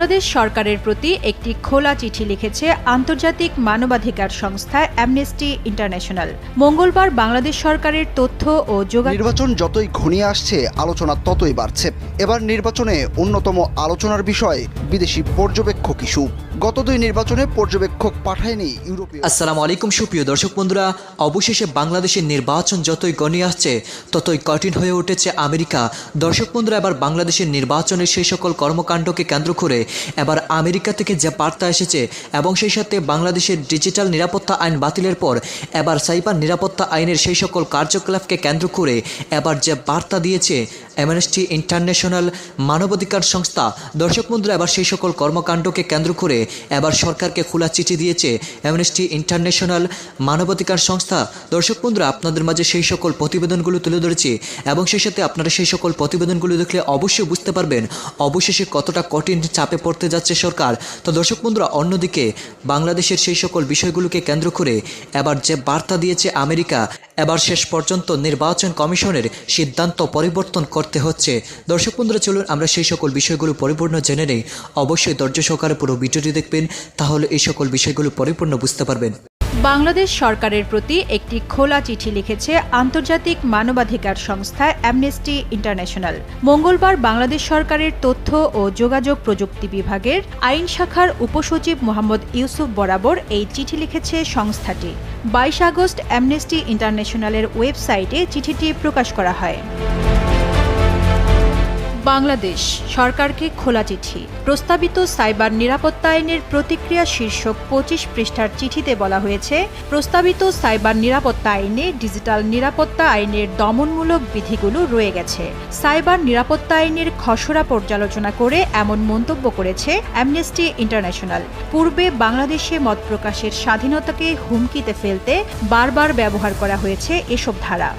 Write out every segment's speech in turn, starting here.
বাংলাদেশ সরকারের প্রতি একটি খোলা চিঠি লিখেছে আন্তর্জাতিক মানবাধিকার সংস্থা অ্যামনেস্টি ইন্টারন্যাশনাল। মঙ্গলবার বাংলাদেশ সরকারের তথ্য ও যোগাযোগ নির্বাচন যতই ঘনিয়ে আসছে, আলোচনা ততই বাড়ছে। এবার নির্বাচনে অন্যতম আলোচনার বিষয় বিদেশি পর্যবেক্ষক ইস্যু। গত দুই নির্বাচনে পর্যবেক্ষক পাঠায়নি ইউরোপীয়। আসসালামু আলাইকুম সুপ্রিয় দর্শক বন্ধুরা, অবশেষে বাংলাদেশের নির্বাচন যতই ঘনিয়ে আসছে ততই কঠিন হয়ে উঠেছে আমেরিকা। দর্শক বন্ধুরা, এবার বাংলাদেশের নির্বাচনের সেই সকল কর্মকাণ্ডকে কেন্দ্র করে এবার আমেরিকা থেকে যে বার্তা এসেছে এবং সেই সাথে বাংলাদেশের ডিজিটাল নিরাপত্তা আইন বাতিলের পর এবার সাইবার নিরাপত্তা আইনের সেই সকল কার্যকলাপকে কেন্দ্র করে এবার যে বার্তা দিয়েছে অ্যামনেস্টি ইন্টারন্যাশনাল মানবাধিকার সংস্থা। দর্শক বন্ধুরা, এবার সেই সকল কর্মকাণ্ডকে কেন্দ্র করে এবার সরকারকে খোলা চিঠি দিয়েছে অ্যামনেস্টি ইন্টারন্যাশনাল মানবাধিকার সংস্থা। দর্শক বন্ধুরা, আপনাদের মাঝে সেই সকল প্রতিবেদনগুলো তুলে ধরেছি এবং সেই সাথে আপনারা সেই সকল প্রতিবেদনগুলো দেখলে অবশ্যই বুঝতে পারবেন অবশেষে কতটা কঠিন চাপে পড়তে যাচ্ছে সরকার। তো দর্শক বন্ধুরা, অন্যদিকে বাংলাদেশের সেই সকল বিষয়গুলোকে কেন্দ্র করে এবার যে বার্তা দিয়েছে আমেরিকা, এবার শেষ পর্যন্ত নির্বাচন কমিশনের সিদ্ধান্ত পরিবর্তন করতে হচ্ছে। দর্শক বন্ধুরা, চলুন আমরা সেই সকল বিষয়গুলো পরিপূর্ণ জেনে নেই। অবশ্যই ধৈর্য সহকারে পুরো ভিডিওটি দেখবেন, তাহলে এই সকল বিষয়গুলো পরিপূর্ণ বুঝতে পারবেন। বাংলাদেশ সরকারের প্রতি একটি খোলা চিঠি লিখেছে আন্তর্জাতিক মানবাধিকার সংস্থা অ্যামনেস্টি ইন্টারন্যাশনাল। মঙ্গলবার বাংলাদেশ সরকারের তথ্য ও যোগাযোগ প্রযুক্তি বিভাগের আইন শাখার উপসচিব মোহাম্মদ ইউসুফ বরাবর এই চিঠি লিখেছে সংস্থাটি। 22 আগস্ট অ্যামনেস্টি ইন্টারন্যাশনালের ওয়েবসাইটে চিঠিটি প্রকাশ করা হয়। বাংলাদেশ সরকারকে খোলা চিঠি। প্রস্তাবিত সাইবার নিরাপত্তা আইনের প্রতিক্রিয়া শীর্ষক 25 পৃষ্ঠার চিঠিতে বলা হয়েছে, প্রস্তাবিত সাইবার নিরাপত্তা আইনে ডিজিটাল নিরাপত্তা আইনের দমনমূলক বিধিগুলো রয়ে গেছে। সাইবার নিরাপত্তা আইনের খসড়া পর্যালোচনা করে এমন মন্তব্য করেছে অ্যামনেস্টি ইন্টারন্যাশনাল। পূর্বে বাংলাদেশে মত প্রকাশের স্বাধীনতাকে হুমকিতে ফেলতে বারবার ব্যবহার করা হয়েছে এসব ধারা।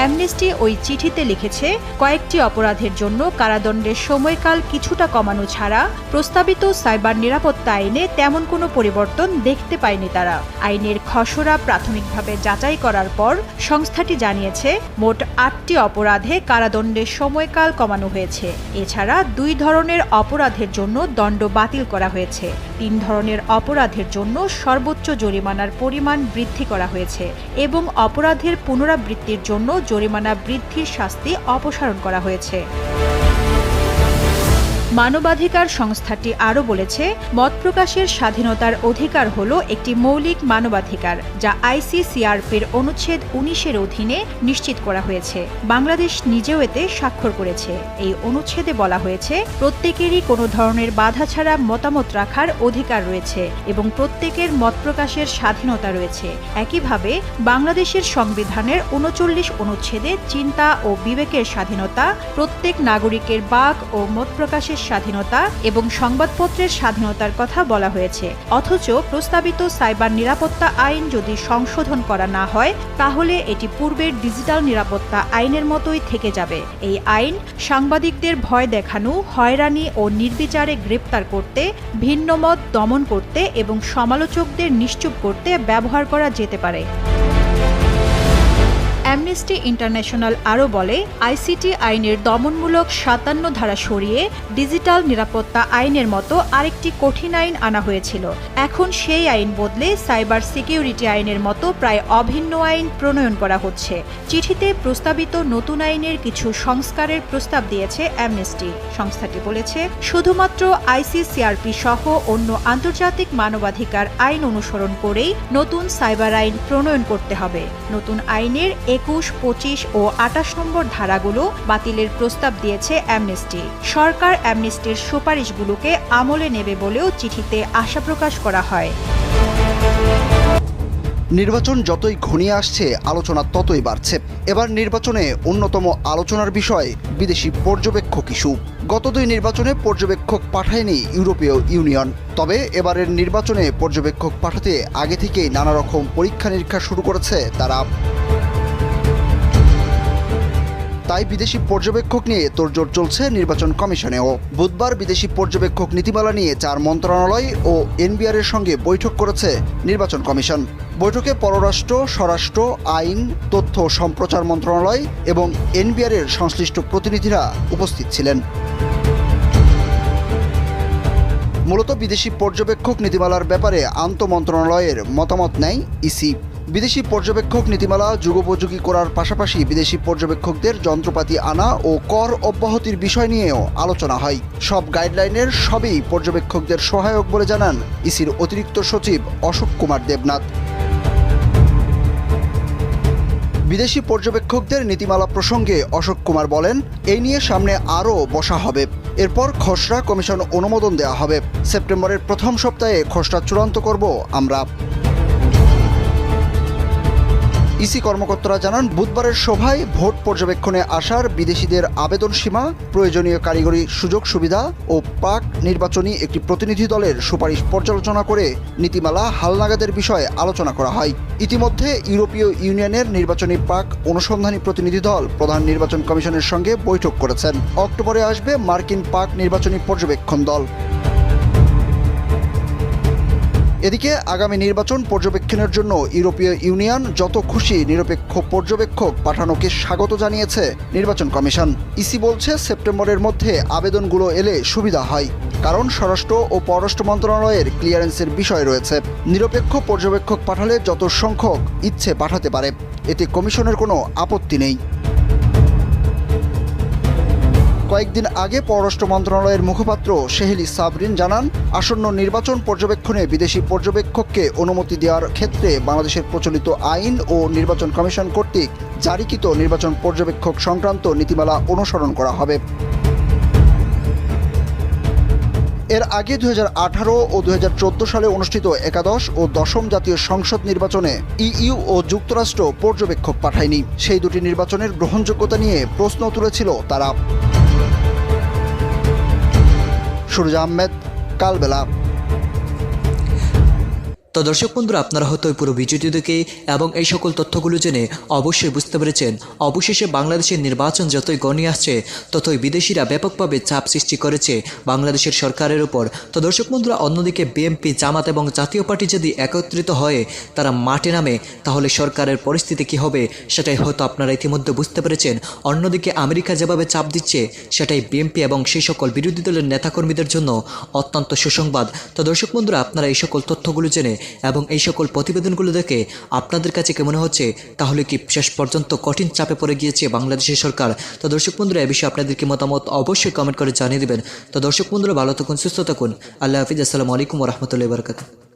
অ্যামনেস্টি ওই চিঠিতে লিখেছে, কয়েকটি অপরাধের জন্য কারাদণ্ডের সময়কাল কিছুটা কমানো ছাড়া প্রস্তাবিত সাইবার নিরাপত্তা আইনে তেমন কোনো পরিবর্তন দেখতে পায়নি তারা। আইনের খসড়া প্রাথমিকভাবে যাচাই করার পর সংস্থাটি জানিয়েছে, মোট 8টি অপরাধে কারাদণ্ডের সময়কাল কমানো হয়েছে। এছাড়া 2 ধরনের অপরাধের জন্য দণ্ড বাতিল করা হয়েছে। 3 ধরনের অপরাধের জন্য সর্বোচ্চ জরিমানার পরিমাণ বৃদ্ধি করা হয়েছে এবং অপরাধের পুনরাবৃত্তির জন্য জরিমানা বৃদ্ধির শাস্তি অপসারণ করা হয়েছে। মানবাধিকার সংস্থাটি আরও বলেছে, মত প্রকাশের স্বাধীনতার অধিকার হল একটি মৌলিক মানবাধিকার যা আইসিসিআরপির অনুচ্ছেদ 19-এর অধীনে নিশ্চিত করা হয়েছে। বাংলাদেশ নিজেও এতে স্বাক্ষর করেছে। এই অনুচ্ছেদে বলা হয়েছে, প্রত্যেকেরই কোনো ধরনের বাধা ছাড়া মতামত রাখার অধিকার রয়েছে এবং প্রত্যেকের মত প্রকাশের স্বাধীনতা রয়েছে। একইভাবে বাংলাদেশের সংবিধানের 39 অনুচ্ছেদে চিন্তা ও বিবেকের স্বাধীনতা, প্রত্যেক নাগরিকের বাক ও মত প্রকাশের স্বাধীনতা এবং সংবাদপত্রের স্বাধীনতার কথা বলা হয়েছে। অথচ প্রস্তাবিত সাইবার নিরাপত্তা আইন যদি সংশোধন করা না হয়, তাহলে এটি পূর্বের ডিজিটাল নিরাপত্তা আইনের মতোই থেকে যাবে। এই আইন সাংবাদিকদের ভয় দেখানো, হয়রানি ও নির্বিচারে গ্রেপ্তার করতে, ভিন্নমত দমন করতে এবং সমালোচকদের নিশ্চুপ করতে ব্যবহার করা যেতে পারে। অ্যামনেস্টি ইন্টারন্যাশনাল আরও বলে, আইসিটি আইনের দমনমূলক 57 ধারা সরিয়ে ডিজিটাল নিরাপত্তা আইনের মতো আরেকটি কঠিন আইন আনা হয়েছিল। এখন সেই আইন বদলে সাইবার সিকিউরিটি আইনের মতো প্রায় অভিন্ন আইন প্রণয়ন করা হচ্ছে। চিঠিতে প্রস্তাবিত নতুন আইনের কিছু সংস্কারের প্রস্তাব দিয়েছে অ্যামনেস্টি। সংস্থাটি বলেছে, শুধুমাত্র আইসিসিআরপি সহ অন্য আন্তর্জাতিক মানবাধিকার আইন অনুসরণ করেই নতুন সাইবার আইন প্রণয়ন করতে হবে। নতুন আইনের 21, 25 ও 28 নম্বর ধারাগুলো বাতিলের প্রস্তাব দিয়েছে অ্যামনেস্টি। সরকার অ্যামনেস্টির সুপারিশগুলোকে আমলে নেবে বলেও চিঠিতে আশা প্রকাশ করা হয়। নির্বাচন যতই ঘনিয়ে আসছে, আলোচনা ততই বাড়ছে। এবার নির্বাচনে অন্যতম আলোচনার বিষয় বিদেশি পর্যবেক্ষক ইস্যু। গত দুই নির্বাচনে পর্যবেক্ষক পাঠায়নি ইউরোপীয় ইউনিয়ন। তবে এবারের নির্বাচনে পর্যবেক্ষক পাঠাতে আগে থেকেই নানা রকম পরীক্ষা নিরীক্ষা শুরু করেছে তারা। তাই বিদেশি পর্যবেক্ষক নিয়ে তোড়জোড় চলছে নির্বাচন কমিশনেও। বুধবার বিদেশি পর্যবেক্ষক নীতিমালা নিয়ে 4 মন্ত্রণালয় ও এনবিআর এর সঙ্গে বৈঠক করেছে নির্বাচন কমিশন। বৈঠকে পররাষ্ট্র, স্বরাষ্ট্র, আইন, তথ্য ও সম্প্রচার মন্ত্রণালয় এবং এনবিআর এর সংশ্লিষ্ট প্রতিনিধিরা উপস্থিত ছিলেন। মূলত বিদেশি পর্যবেক্ষক নীতিমালার ব্যাপারে আন্তঃমন্ত্রণালয়ের মতামত নেয় ইসি। বিদেশি পর্যবেক্ষক নীতিমালা যুগোপযোগী করার পাশাপাশি বিদেশি পর্যবেক্ষকদের যন্ত্রপাতি আনা ও কর অব্যাহতির বিষয় নিয়েও আলোচনা হয়। সব গাইডলাইনের সবই পর্যবেক্ষকদের সহায়ক বলে জানান ইসির অতিরিক্ত সচিব অশোক কুমার দেবনাথ। বিদেশি পর্যবেক্ষকদের নীতিমালা প্রসঙ্গে অশোক কুমার বলেন, এই নিয়ে সামনে আরও বসা হবে। এরপর খসড়া কমিশন অনুমোদন দেওয়া হবে। সেপ্টেম্বরের প্রথম সপ্তাহে খসড়া চূড়ান্ত করব আমরা। ইসি কর্মকর্তারা জানান, বুধবারের সভায় ভোট পর্যবেক্ষণে আসার বিদেশিদের আবেদন সীমা, প্রয়োজনীয় কারিগরি সুযোগ সুবিধা ও পাক নির্বাচনী একটি প্রতিনিধি দলের সুপারিশ পর্যালোচনা করে নীতিমালা হালনাগাদের বিষয়ে আলোচনা করা হয়। ইতিমধ্যে ইউরোপীয় ইউনিয়নের নির্বাচনী পাক অনুসন্ধানী প্রতিনিধি দল প্রধান নির্বাচন কমিশনের সঙ্গে বৈঠক করেছেন। অক্টোবরে আসবে মার্কিন পাক নির্বাচনী পর্যবেক্ষণ দল। এদিকে আগামী নির্বাচন পর্যবেক্ষণের জন্য ইউরোপীয় ইউনিয়ন যত খুশি নিরপেক্ষ পর্যবেক্ষক পাঠানোকে স্বাগত জানিয়েছে নির্বাচন কমিশন। ইসি বলছে, সেপ্টেম্বরের মধ্যে আবেদনগুলো এলে সুবিধা হয়, কারণ স্বরাষ্ট্র ও পররাষ্ট্র মন্ত্রণালয়ের ক্লিয়ারেন্সের বিষয় রয়েছে। নিরপেক্ষ পর্যবেক্ষক পাঠালে যত সংখ্যক ইচ্ছে পাঠাতে পারে, এতে কমিশনের কোনো আপত্তি নেই। কয়েকদিন আগে পররাষ্ট্র মন্ত্রণালয়ের মুখপাত্র শেহেলি সাবরিন জানান, আসন্ন নির্বাচন পর্যবেক্ষণে বিদেশি পর্যবেক্ষককে অনুমতি দেওয়ার ক্ষেত্রে বাংলাদেশের প্রচলিত আইন ও নির্বাচন কমিশন কর্তৃক জারিকৃত নির্বাচন পর্যবেক্ষক সংক্রান্ত নীতিমালা অনুসরণ করা হবে। এর আগে 2018 ও 2014 সালে অনুষ্ঠিত একাদশ ও দশম জাতীয় সংসদ নির্বাচনে ইইউ ও যুক্তরাষ্ট্র পর্যবেক্ষক পাঠায়নি। সেই দুটি নির্বাচনের গ্রহণযোগ্যতা নিয়ে প্রশ্ন তুলেছিল তারা। সুরজ আহমেদ, কালবেলা। তো দর্শক বন্ধুরা, আপনারা হয়তো এই পুরো ভিডিওটি দেখে এবং এই সকল তথ্যগুলো জেনে অবশ্যই বুঝতে পেরেছেন, অবশেষে বাংলাদেশের নির্বাচন যতই গণিয়ে আসছে ততই বিদেশিরা ব্যাপকভাবে চাপ সৃষ্টি করেছে বাংলাদেশের সরকারের উপর। তো দর্শক বন্ধুরা, অন্যদিকে বিএনপি, জামাত এবং জাতীয় পার্টি যদি একত্রিত হয়ে তারা মাঠে নামে, তাহলে সরকারের পরিস্থিতি কী হবে সেটাই হয়তো আপনারা ইতিমধ্যে বুঝতে পেরেছেন। অন্যদিকে আমেরিকা যেভাবে চাপ দিচ্ছে, সেটাই বিএনপি এবং সেই সকল বিরোধী দলের নেতাকর্মীদের জন্য অত্যন্ত সুসংবাদ। তো দর্শক বন্ধুরা, আপনারা এই সকল তথ্যগুলো জেনে এবং এই সকল প্রতিবেদনগুলো দেখে আপনাদের কাছে কেমন হচ্ছে? তাহলে কি শেষ পর্যন্ত কঠিন চাপে পড়ে গিয়েছে বাংলাদেশের সরকার? তো দর্শক বন্ধুরা, এ বিষয়ে আপনাদের কি মতামত অবশ্যই কমেন্ট করে জানিয়ে দেবেন। তো দর্শক বন্ধুরা, ভালো থাকুন, সুস্থ থাকুন। আল্লাহ হাফিজ। আসসালামু আলাইকুম ওয়া রাহমাতুল্লাহি ওয়া বারাকাতুহু।